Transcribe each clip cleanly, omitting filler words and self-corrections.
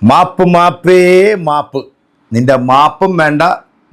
മാപ്പ് മാപ്പേ മാപ്പ്. നിന്റെ മാപ്പും വേണ്ട,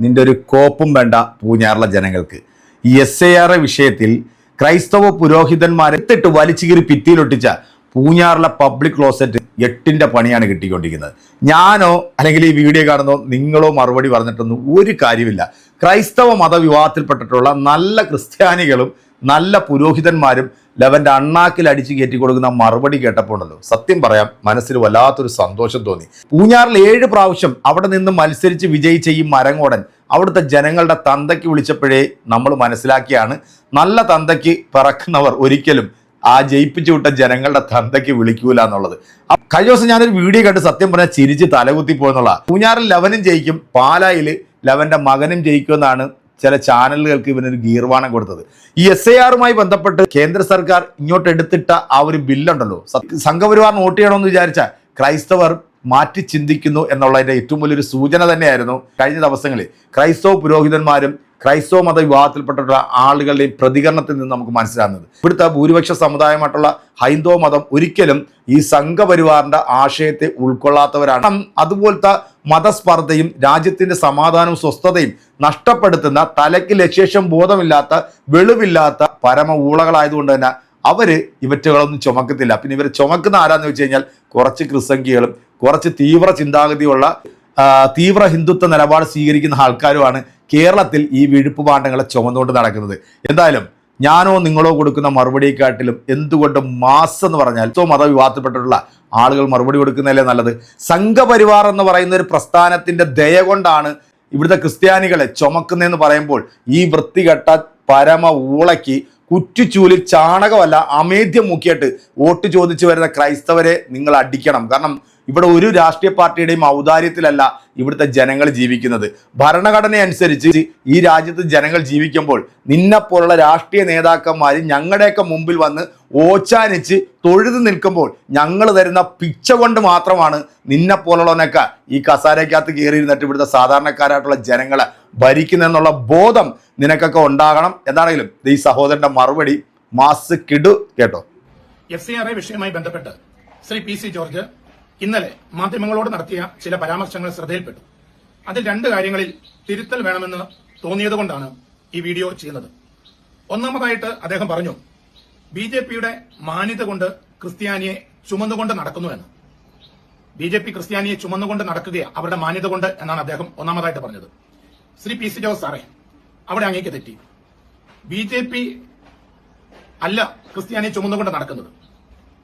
നിന്റെ ഒരു കോപ്പും വേണ്ട പൂഞ്ഞാറിലെ ജനങ്ങൾക്ക്. ഈ SAR വിഷയത്തിൽ ക്രൈസ്തവ പുരോഹിതന്മാരെ എത്തിട്ട് വലിച്ചു കീറി ഭിത്തിയിലൊട്ടിച്ച പൂഞ്ഞാറിലെ പബ്ലിക് ക്ലോസറ്റ് 8ന്റെ പണിയാണ് കിട്ടിക്കൊണ്ടിരിക്കുന്നത്. ഞാനോ അല്ലെങ്കിൽ ഈ വീഡിയോ കാണുന്നോ നിങ്ങളോ മറുപടി പറഞ്ഞിട്ടൊന്നും ഒരു കാര്യമില്ല. ക്രൈസ്തവ മതവിഭാഗത്തിൽപ്പെട്ടിട്ടുള്ള നല്ല ക്രിസ്ത്യാനികളും നല്ല പുരോഹിതന്മാരും ലെവൻ്റെ അണ്ണാക്കിൽ അടിച്ചു കയറ്റി കൊടുക്കുന്ന മറുപടി കേട്ടപ്പോൾ ഉണ്ടല്ലോ, സത്യം പറയാം, മനസ്സിൽ വല്ലാത്തൊരു സന്തോഷം തോന്നി. പൂഞ്ഞാറിൽ 7 പ്രാവശ്യം അവിടെ നിന്ന് മത്സരിച്ച് വിജയിച്ച ഈ മരങ്ങോടൻ അവിടുത്തെ ജനങ്ങളുടെ തന്തയ്ക്ക് വിളിച്ചപ്പോഴേ നമ്മൾ മനസ്സിലാക്കിയാണ്, നല്ല തന്തയ്ക്ക് പിറക്കുന്നവർ ഒരിക്കലും ആ ജയിപ്പിച്ചു വിട്ട ജനങ്ങളുടെ തന്തയ്ക്ക് വിളിക്കൂല എന്നുള്ളത്. കഴിഞ്ഞ ദിവസം ഞാനൊരു വീഡിയോ കണ്ട് സത്യം പറഞ്ഞാൽ ചിരിച്ച് തലകുത്തി പോയെന്നുള്ള. പൂഞ്ഞാറിൽ ലെവനും ജയിക്കും, പാലായിൽ ലെവന്റെ മകനും ജയിക്കുമെന്നാണ് ചില ചാനലുകൾക്ക് ഇവനൊരു ഗീർവാണം കൊടുത്തത്. ഈ SARമായി ബന്ധപ്പെട്ട് കേന്ദ്ര സർക്കാർ ഇങ്ങോട്ട് എടുത്തിട്ട ആ ഒരു ബില്ലുണ്ടല്ലോ, സംഘപരിവാറിന് വോട്ട് ചെയ്യണമെന്ന് വിചാരിച്ച ക്രൈസ്തവർ മാറ്റി ചിന്തിക്കുന്നു എന്നുള്ളതിന്റെ ഏറ്റവും വലിയൊരു സൂചന തന്നെയായിരുന്നു കഴിഞ്ഞ ദിവസങ്ങളിൽ ക്രൈസ്തവ പുരോഹിതന്മാരും ക്രൈസ്തവ മതവിഭാഗത്തിൽപ്പെട്ടിട്ടുള്ള ആളുകളുടെയും പ്രതികരണത്തിൽ നിന്ന് നമുക്ക് മനസ്സിലാകുന്നത്. ഇവിടുത്തെ ഭൂരിപക്ഷ സമുദായമായിട്ടുള്ള ഹൈന്ദവ മതം ഒരിക്കലും ഈ സംഘപരിവാറിന്റെ ആശയത്തെ ഉൾക്കൊള്ളാത്തവരാണ്. അതുപോലത്തെ മതസ്പർദ്ധയും രാജ്യത്തിന്റെ സമാധാനവും സ്വസ്ഥതയും നഷ്ടപ്പെടുത്തുന്ന, തലയ്ക്ക് ലക്ഷ്യം ബോധമില്ലാത്ത, വെളിവില്ലാത്ത പരമ ഊളകളായതുകൊണ്ട് തന്നെ അവര് ഇവറ്റുകളൊന്നും ചുമക്കത്തില്ല. പിന്നെ ഇവർ ചുമക്കുന്ന ആരാന്ന് വെച്ച് കഴിഞ്ഞാൽ കുറച്ച് ക്രിസംഖികളും കുറച്ച് തീവ്ര ചിന്താഗതിയുള്ള തീവ്ര ഹിന്ദുത്വ നിലപാട് സ്വീകരിക്കുന്ന ആൾക്കാരുമാണ് കേരളത്തിൽ ഈ വിഴുപ്പ് പാണ്ഡങ്ങളെ ചുമന്നുകൊണ്ട് നടക്കുന്നത്. എന്തായാലും ഞാനോ നിങ്ങളോ കൊടുക്കുന്ന മറുപടിയെക്കാട്ടിലും എന്തുകൊണ്ട് മാസ് എന്ന് പറഞ്ഞാൽ മതവിഭാഗത്തിൽപ്പെട്ടിട്ടുള്ള ആളുകൾ മറുപടി കൊടുക്കുന്നതല്ലേ നല്ലത്. സംഘപരിവാർ എന്ന് പറയുന്ന ഒരു പ്രസ്ഥാനത്തിന്റെ ദയ കൊണ്ടാണ് ഇവിടുത്തെ ക്രിസ്ത്യാനികളെ ചുമക്കുന്നതെന്ന് പറയുമ്പോൾ ഈ വൃത്തികെട്ട പരമ ഊളയ്ക്ക് കുറ്റിച്ചൂലിൽ ചാണകമല്ല അമേദ്യം മുക്കിയിട്ട് വോട്ട് ചോദിച്ചു വരുന്ന ക്രൈസ്തവരെ നിങ്ങൾ അടിക്കണം. കാരണം ഇവിടെ ഒരു രാഷ്ട്രീയ പാർട്ടിയുടെയും ഔദാര്യത്തിലല്ല ഇവിടുത്തെ ജനങ്ങൾ ജീവിക്കുന്നത്. ഭരണഘടന അനുസരിച്ച് ഈ രാജ്യത്ത് ജനങ്ങൾ ജീവിക്കുമ്പോൾ നിന്നെപ്പോലുള്ള രാഷ്ട്രീയ നേതാക്കന്മാർ ഞങ്ങളുടെയൊക്കെ മുമ്പിൽ വന്ന് ഓച്ചാനിച്ച് തൊഴുതു നിൽക്കുമ്പോൾ ഞങ്ങൾ തരുന്ന പിച്ച കൊണ്ട് മാത്രമാണ് നിന്നെപ്പോലുള്ളവനൊക്കെ ഈ കസാരയ്ക്കകത്ത് കയറിയിരുന്നിട്ട് ഇവിടുത്തെ സാധാരണക്കാരായിട്ടുള്ള ജനങ്ങളെ ഭരിക്കുന്നെന്നുള്ള ബോധം നിനക്കൊക്കെ ഉണ്ടാകണം. എന്താണെങ്കിലും ഈ സഹോദരന്റെ മറുപടി മാസ് കിടു കേട്ടോ. SAR വിഷയവുമായി ബന്ധപ്പെട്ട് ശ്രീ PC ജോർജ് ഇന്നലെ മാധ്യമങ്ങളോട് നടത്തിയ ചില പരാമർശങ്ങൾ ശ്രദ്ധയിൽപ്പെട്ടു. അതിൽ 2 കാര്യങ്ങളിൽ തിരുത്തൽ വേണമെന്ന് തോന്നിയതുകൊണ്ടാണ് ഈ വീഡിയോ ചെയ്യുന്നത്. ഒന്നാമതായിട്ട് അദ്ദേഹം പറഞ്ഞു, BJPയുടെ മാന്യത കൊണ്ട് ക്രിസ്ത്യാനിയെ ചുമന്നുകൊണ്ട് നടക്കുന്നു എന്ന്. BJP ക്രിസ്ത്യാനിയെ ചുമന്നുകൊണ്ട് നടക്കുകയാണ് അവരുടെ മാന്യത കൊണ്ട് എന്നാണ് അദ്ദേഹം ഒന്നാമതായിട്ട് പറഞ്ഞത്. ശ്രീ PC ജോർജ് സാറേ, അവിടെ അങ്ങേക്ക് തെറ്റി. BJP അല്ല ക്രിസ്ത്യാനിയെ ചുമന്നുകൊണ്ട് നടക്കുന്നത്,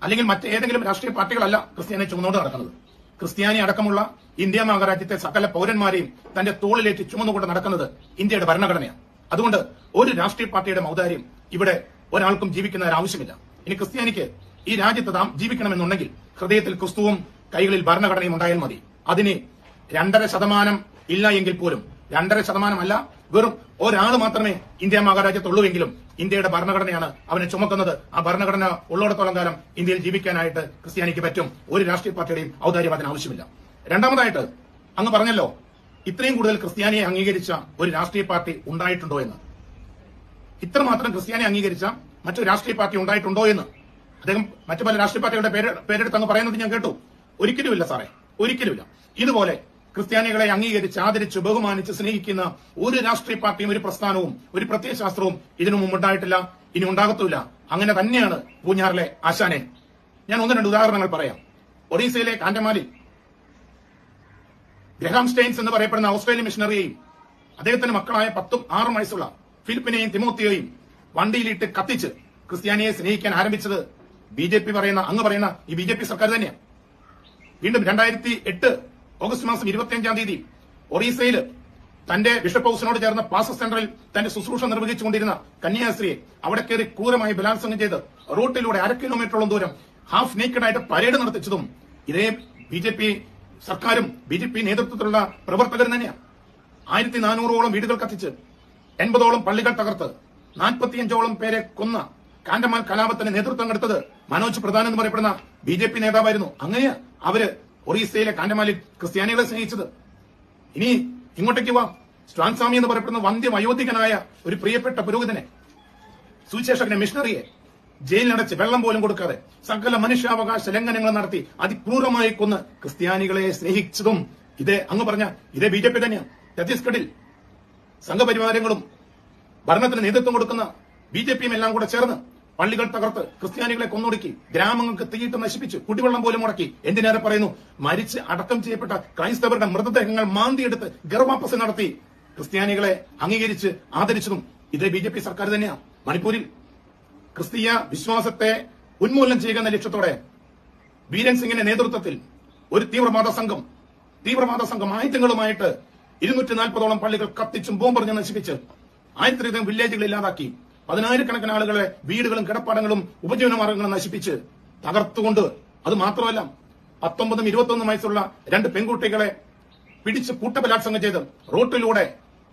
അല്ലെങ്കിൽ മറ്റേതെങ്കിലും രാഷ്ട്രീയ പാർട്ടികളല്ല ക്രിസ്ത്യാനിയെ ചുമന്നുകൊണ്ട് നടക്കുന്നത്. ക്രിസ്ത്യാനി അടക്കമുള്ള ഇന്ത്യ മഹാരാജ്യത്തെ സകല പൗരന്മാരെയും തന്റെ തോളിലേറ്റ് ചുമന്നുകൊണ്ട് നടക്കുന്നത് ഇന്ത്യയുടെ ഭരണഘടനയാണ്. അതുകൊണ്ട് ഒരു രാഷ്ട്രീയ പാർട്ടിയുടെ ഔദാര്യം ഇവിടെ ഒരാൾക്കും ജീവിക്കുന്ന ആവശ്യമില്ല. ഇനി ക്രിസ്ത്യാനിക്ക് ഈ രാജ്യത്ത് ജീവിക്കണമെന്നുണ്ടെങ്കിൽ ഹൃദയത്തിൽ ക്രിസ്തുവും കൈകളിൽ ഭരണഘടനയും ഉണ്ടായാൽ മതി. അതിന് 2.5% ഇല്ല എങ്കിൽ പോലും 2.5% അല്ല, വെറും ഒരാൾ മാത്രമേ ഇന്ത്യ മഹാരാജ്യത്തുള്ളൂവെങ്കിലും ഇന്ത്യയുടെ ഭരണഘടനയാണ് അവനെ ചുമക്കുന്നത്. ആ ഭരണഘടന ഉള്ളിടത്തോളം കാലം ഇന്ത്യയിൽ ജീവിക്കാനായിട്ട് ക്രിസ്ത്യാനിക്ക് പറ്റും. ഒരു രാഷ്ട്രീയ പാർട്ടിയുടെയും ഔദാര്യം അതിന് ആവശ്യമില്ല. രണ്ടാമതായിട്ട് അങ്ങ് പറഞ്ഞല്ലോ, ഇത്രയും കൂടുതൽ ക്രിസ്ത്യാനിയെ അംഗീകരിച്ച ഒരു രാഷ്ട്രീയ പാർട്ടി ഉണ്ടായിട്ടുണ്ടോ എന്ന്. ഇത്രമാത്രം ക്രിസ്ത്യാനിയെ അംഗീകരിച്ച മറ്റൊരു രാഷ്ട്രീയ പാർട്ടി ഉണ്ടായിട്ടുണ്ടോ എന്ന് അദ്ദേഹം മറ്റു പല രാഷ്ട്രീയ പാർട്ടികളുടെ പേരെടുത്ത് അങ്ങ് പറയുന്നത് ഞാൻ കേട്ടു. ഒരിക്കലുമില്ല സാറേ, ഒരിക്കലുമില്ല. ഇതുപോലെ ക്രിസ്ത്യാനികളെ അംഗീകരിച്ച് ആദരിച്ച് ബഹുമാനിച്ച് സ്നേഹിക്കുന്ന ഒരു രാഷ്ട്രീയ പാർട്ടിയും ഒരു പ്രസ്ഥാനവും ഒരു പ്രത്യയശാസ്ത്രവും ഇതിനു മുമ്പുണ്ടായിട്ടില്ല, ഇനി ഉണ്ടാകത്തുമില്ല. അങ്ങനെ തന്നെയാണ് പൂഞ്ഞാറിലെ ആശാനെ. ഞാൻ 1-2 ഉദാഹരണങ്ങൾ പറയാം. ഒറീസയിലെ കാൻഡമാലിൽ ഗ്രഹാം സ്റ്റെയിൻസ് എന്ന് പറയപ്പെടുന്ന ഓസ്ട്രേലിയൻ മിഷണറിയെയും അദ്ദേഹത്തിന്റെ മക്കളായ 10-6 വയസ്സുള്ള ഫിലിപ്പിനെയും തിമോത്തിയെയും വണ്ടിയിലിട്ട് കത്തിച്ച് ക്രിസ്ത്യാനിയെ സ്നേഹിക്കാൻ ആരംഭിച്ചത് അങ്ങ് പറയുന്ന ഈ BJP സർക്കാർ തന്നെയാണ്. വീണ്ടും 2008 ഓഗസ്റ്റ് മാസം 25-ാം തീയതി ഒറീസയിൽ തന്റെ ബിഷപ്പ് ഹൌസിനോട് ചേർന്ന പാസ സെന്ററിൽ തന്റെ ശുശ്രൂഷ നിർവഹിച്ചുകൊണ്ടിരുന്ന കന്യാസ്ത്രീയെ അവിടെ കയറി ക്രൂരമായി ബലാത്സംഗം ചെയ്ത് റോട്ടിലൂടെ 1/2 കിലോമീറ്ററോളം ദൂരം ഹാഫ് നേക്കഡായിട്ട് പരേഡ് നടത്തിച്ചതും ഇതേ BJP സർക്കാരും BJP നേതൃത്വത്തിലുള്ള പ്രവർത്തകരും തന്നെയാണ്. 1400ഓളം വീടുകൾ കത്തിച്ച് 80ഓളം പള്ളികൾ തകർത്ത് 45ഓളം പേരെ കൊന്ന കാൻഡമാൽ കലാപത്തിന് നേതൃത്വം കൊടുത്തത് മനോജ് പ്രധാൻ എന്ന് പറയപ്പെടുന്ന BJP നേതാവായിരുന്നു. അങ്ങനെയാ അവര് ഒറീസയിലെ കാൻഡമാലിൽ ക്രിസ്ത്യാനികളെ സ്നേഹിച്ചത്. ഇനി ഇങ്ങോട്ടേക്ക് വാ. സ്വാൻസ്വാമി എന്ന് പറയപ്പെടുന്ന വന്ധ്യ വയോധികനായ ഒരു പ്രിയപ്പെട്ട പുരോഹിതനെ, സുവിശേഷകനെ, മിഷണറിയെ ജയിലിനടച്ച് വെള്ളം പോലും കൊടുക്കാതെ സകല മനുഷ്യാവകാശ ലംഘനങ്ങൾ നടത്തി അതിക്രൂരമായി കൊന്ന് ക്രിസ്ത്യാനികളെ സ്നേഹിച്ചതും അങ്ങ് പറഞ്ഞ ഇതേ BJP തന്നെയാണ്. ഛത്തീസ്ഗഡിൽ സംഘപരിവാരങ്ങളും ഭരണത്തിന് നേതൃത്വം കൊടുക്കുന്ന BJPയും എല്ലാം കൂടെ ചേർന്ന് പള്ളികൾ തകർത്ത് ക്രിസ്ത്യാനികളെ കൊന്നൊടുക്കി, ഗ്രാമങ്ങൾക്ക് തീയിട്ട് നശിപ്പിച്ച്, കുടിവെള്ളം പോലും മുടക്കി. എന്തിനേറെ പറയുന്നു, മരിച്ച് അടക്കം ചെയ്യപ്പെട്ട ക്രൈസ്തവരുടെ മൃതദേഹങ്ങൾ മാന്തിയെടുത്ത് ഗർഭാപ്പസ് നടത്തി ക്രിസ്ത്യാനികളെ അംഗീകരിച്ച് ആദരിച്ചതും ഇതേ BJP സർക്കാർ തന്നെയാണ്. മണിപ്പൂരിൽ ക്രിസ്തീയ വിശ്വാസത്തെ ഉന്മൂലനം ചെയ്യുക എന്ന ലക്ഷ്യത്തോടെ ബീരൻ സിംഗിന്റെ നേതൃത്വത്തിൽ ഒരു തീവ്രവാദ സംഘം ആയുധങ്ങളുമായിട്ട് 240ഓളം പള്ളികൾ കത്തിച്ചും ബോംബെറിഞ്ഞ് നശിപ്പിച്ച് 1000 വില്ലേജുകൾ ഇല്ലാതാക്കി, 10,000-കണക്കിന് ആളുകളെ വീടുകളും കിടപ്പാടങ്ങളും ഉപജീവന മാർഗങ്ങളും നശിപ്പിച്ച് തകർത്തുകൊണ്ട്, അത് മാത്രമല്ല 19 21 വയസ്സുള്ള 2 പെൺകുട്ടികളെ പിടിച്ച് കൂട്ടബലാത്സംഗം ചെയ്ത് റോട്ടിലൂടെ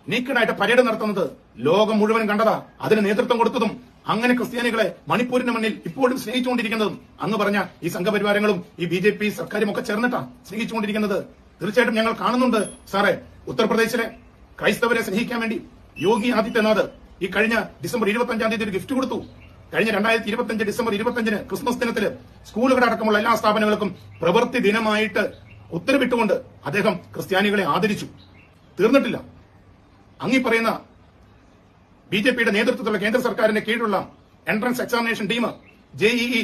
നീക്കഡായിട്ട് പരേഡ് നടത്തുന്നത് ലോകം മുഴുവൻ കണ്ടതാ. അതിന് നേതൃത്വം കൊടുത്തതും അങ്ങനെ ക്രിസ്ത്യാനികളെ മണിപ്പൂരിന്റെ മണ്ണിൽ ഇപ്പോഴും സ്നേഹിച്ചുകൊണ്ടിരിക്കുന്നതും അങ്ങ് പറഞ്ഞ ഈ സംഘപരിവാരങ്ങളും ഈ BJP സർക്കാരും ഒക്കെ ചേർന്നിട്ടാ സ്നേഹിച്ചുകൊണ്ടിരിക്കുന്നത്. തീർച്ചയായിട്ടും ഞങ്ങൾ കാണുന്നുണ്ട് സാറേ. ഉത്തർപ്രദേശിലെ ക്രൈസ്തവരെ സ്നേഹിക്കാൻ വേണ്ടി യോഗി ആദിത്യനാഥ് ഈ കഴിഞ്ഞ ഡിസംബർ 25-ാം തീയതി ഒരു ഗിഫ്റ്റ് കൊടുത്തു. കഴിഞ്ഞ 2025 ഡിസംബർ 25-ന് ക്രിസ്മസ് ദിനത്തില് സ്കൂളുകളടക്കമുള്ള എല്ലാ സ്ഥാപനങ്ങൾക്കും പ്രവൃത്തി ദിനമായിട്ട് ഉത്തരവിട്ടുകൊണ്ട് അദ്ദേഹം ക്രിസ്ത്യാനികളെ ആദരിച്ചു. തീർന്നിട്ടില്ല. അങ്ങീ പറയുന്ന BJPയുടെ നേതൃത്വത്തിലുള്ള കേന്ദ്ര സർക്കാരിന്റെ കീഴിലുള്ള entrance examination team JEE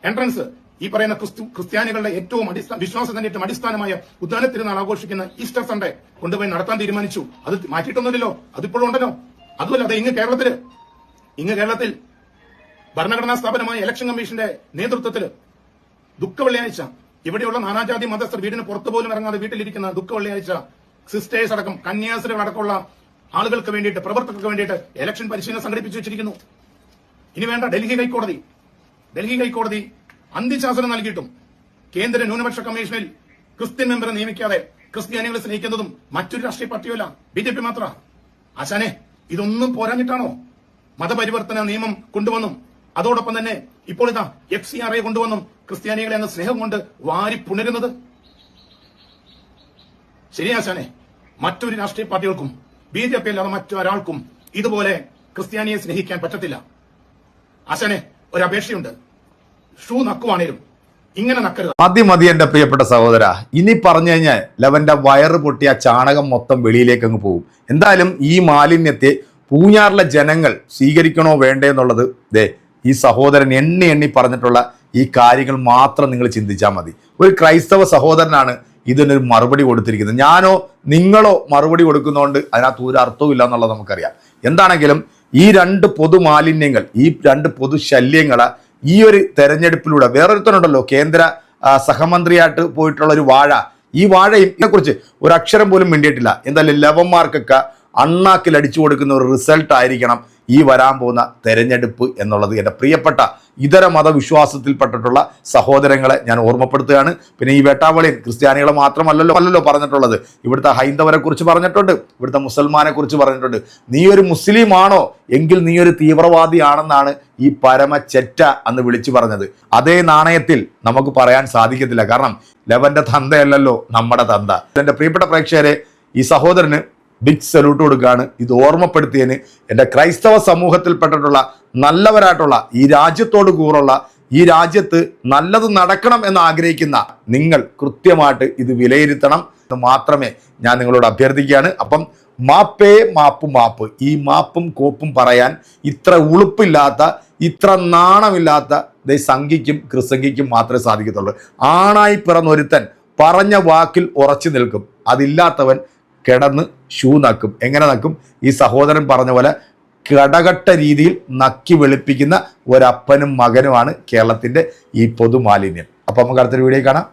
entrance ഈ പറയുന്ന ക്രിസ്ത്യാനികളുടെ ഏറ്റവും വിശ്വാസത്തിന്റെ ഏറ്റവും അടിസ്ഥാനമായ ഉദ്ധാന തിരുനാൾ ആഘോഷിക്കുന്ന ഈസ്റ്റർ സൺഡേ കൊണ്ടുപോയി നടത്താൻ തീരുമാനിച്ചു. അത് മാറ്റിയിട്ടൊന്നുമില്ലല്ലോ, അതിപ്പോഴും ഉണ്ടല്ലോ. അതുമല്ല, അത് ഇങ്ങ് കേരളത്തിൽ ഭരണഘടനാ സ്ഥാപനമായ ഇലക്ഷൻ കമ്മീഷന്റെ നേതൃത്വത്തിൽ ദുഃഖവെള്ളിയാഴ്ച ഇവിടെയുള്ള നാനാജാതി മതസ്ഥർ വീടിന് പുറത്തു പോലും ഇറങ്ങാതെ വീട്ടിലിരിക്കുന്ന ദുഃഖവെള്ളിയാഴ്ച സിസ്റ്റേഴ്സ് അടക്കം കന്യാസ്ത്രീകൾ അടക്കമുള്ള ആളുകൾക്ക് വേണ്ടിയിട്ട്, പ്രവർത്തകർക്ക് വേണ്ടിയിട്ട് ഇലക്ഷൻ പരിശീലനം സംഘടിപ്പിച്ചു വെച്ചിരിക്കുന്നു. ഇനി വേണ്ട, ഡൽഹി ഹൈക്കോടതി അന്ത്യശാസനം നൽകിയിട്ടും കേന്ദ്ര ന്യൂനപക്ഷ കമ്മീഷനിൽ ക്രിസ്ത്യൻ മെമ്പറെ നിയമിക്കാതെ ക്രിസ്ത്യാനികളെ സ്നേഹിക്കുന്നതും മറ്റൊരു രാഷ്ട്രീയ പാർട്ടിയല്ല, BJP മാത്ര. ആശാനെ, ഇതൊന്നും പോരാഞ്ഞിട്ടാണോ മതപരിവർത്തന നിയമം കൊണ്ടുവന്നും അതോടൊപ്പം തന്നെ ഇപ്പോൾ ഇതാ FCRA കൊണ്ടുവന്നും ക്രിസ്ത്യാനികളെ എന്ന സ്നേഹം കൊണ്ട് വാരി പുണരുന്നത്? ശരി ആശാനെ, മറ്റൊരു രാഷ്ട്രീയ പാർട്ടികൾക്കും BJP അല്ലാതെ മറ്റൊരാൾക്കും ഇതുപോലെ ക്രിസ്ത്യാനിയെ സ്നേഹിക്കാൻ പറ്റത്തില്ല. ആശാനെ, ഒരു അപേക്ഷയുണ്ട്. ഷൂ നക്കുവാണേലും ഇങ്ങനെ നക്കരുത്. മതി എന്റെ പ്രിയപ്പെട്ട സഹോദര. ഇനി പറഞ്ഞു കഴിഞ്ഞാൽ ലവന്റെ വയറ് പൊട്ടിയ ചാണകം മൊത്തം വെളിയിലേക്ക് അങ്ങ് പോകും. എന്തായാലും ഈ മാലിന്യത്തെ പൂഞ്ഞാറിലെ ജനങ്ങൾ സ്വീകരിക്കണോ വേണ്ടേ എന്നുള്ളത് ഈ സഹോദരൻ എണ്ണി പറഞ്ഞിട്ടുള്ള ഈ കാര്യങ്ങൾ മാത്രം നിങ്ങൾ ചിന്തിച്ചാൽ മതി. ഒരു ക്രൈസ്തവ സഹോദരനാണ് ഇതിനൊരു മറുപടി കൊടുത്തിരിക്കുന്നത്. ഞാനോ നിങ്ങളോ മറുപടി കൊടുക്കുന്നതുകൊണ്ട് അതിനകത്ത് ഒരു അർത്ഥവും ഇല്ല എന്നുള്ളത് നമുക്കറിയാം. എന്താണെങ്കിലും ഈ 2 പൊതു മാലിന്യങ്ങൾ, ഈ 2 പൊതു ശല്യങ്ങളെ ഈ ഒരു തെരഞ്ഞെടുപ്പിലൂടെ, വേറൊരുത്തനുണ്ടല്ലോ കേന്ദ്ര സഹമന്ത്രിയായിട്ട് പോയിട്ടുള്ള ഒരു വാഴ, ഈ വാഴയും ഇതിനെക്കുറിച്ച് ഒരു അക്ഷരം പോലും മിണ്ടിയിട്ടില്ല. എന്തായാലും ലവന്മാർക്കൊക്കെ അണ്ണാക്കിൽ അടിച്ചു കൊടുക്കുന്ന ഒരു റിസൾട്ട് ആയിരിക്കണം ഈ വരാൻ പോകുന്ന തെരഞ്ഞെടുപ്പ് എന്നുള്ളത് എൻ്റെ പ്രിയപ്പെട്ട ഇതര മതവിശ്വാസത്തിൽപ്പെട്ടിട്ടുള്ള സഹോദരങ്ങളെ ഞാൻ ഓർമ്മപ്പെടുത്തുകയാണ്. പിന്നെ ഈ വേട്ടാവളിയൻ ക്രിസ്ത്യാനികളെ മാത്രമല്ലല്ലോ പറഞ്ഞിട്ടുള്ളത്, ഇവിടുത്തെ ഹൈന്ദവരെ കുറിച്ച് പറഞ്ഞിട്ടുണ്ട്, ഇവിടുത്തെ മുസൽമാനെ കുറിച്ച് പറഞ്ഞിട്ടുണ്ട്. നീ ഒരു മുസ്ലിം ആണോ എങ്കിൽ നീ ഒരു തീവ്രവാദിയാണെന്നാണ് ഈ പരമചെറ്റ അന്ന് വിളിച്ചു പറഞ്ഞത്. അതേ നാണയത്തിൽ നമുക്ക് പറയാൻ സാധിക്കത്തില്ല, കാരണം ലവന്റെ തന്തയല്ലല്ലോ നമ്മുടെ തന്ത. എൻ്റെ പ്രിയപ്പെട്ട പ്രേക്ഷകരെ, ഈ സഹോദരന് ബിഗ് സല്യൂട്ട് കൊടുക്കുകയാണ്. ഇത് ഓർമ്മപ്പെടുത്തിയതിന് എൻ്റെ ക്രൈസ്തവ സമൂഹത്തിൽപ്പെട്ടിട്ടുള്ള നല്ലവരായിട്ടുള്ള ഈ രാജ്യത്തോട് കൂറുള്ള, ഈ രാജ്യത്ത് നല്ലത് നടക്കണം എന്ന് ആഗ്രഹിക്കുന്ന നിങ്ങൾ കൃത്യമായിട്ട് ഇത് വിലയിരുത്തണം എന്ന് മാത്രമേ ഞാൻ നിങ്ങളോട് അഭ്യർത്ഥിക്കുകയാണ്. അപ്പം മാപ്പ്. ഈ മാപ്പും കോപ്പും പറയാൻ ഇത്ര ഉളുപ്പില്ലാത്ത, ഇത്ര നാണമില്ലാത്ത സംഘിക്കും ക്രിസംഘിക്കും മാത്രമേ സാധിക്കത്തുള്ളൂ. ആണായി പിറന്നൊരുത്തൻ പറഞ്ഞ വാക്കിൽ ഉറച്ചു നിൽക്കും, അതില്ലാത്തവൻ കിടന്ന് ഷൂ നക്കും. എങ്ങനെ നക്കും? ഈ സഹോദരൻ പറഞ്ഞ പോലെ കടകട്ട രീതിയിൽ നക്കി വെളുപ്പിക്കുന്ന ഒരപ്പനും മകനുമാണ് കേരളത്തിൻ്റെ ഈ പൊതുമാലിന്യം. അപ്പം നമുക്ക് അടുത്തൊരു വീഡിയോ കാണാം.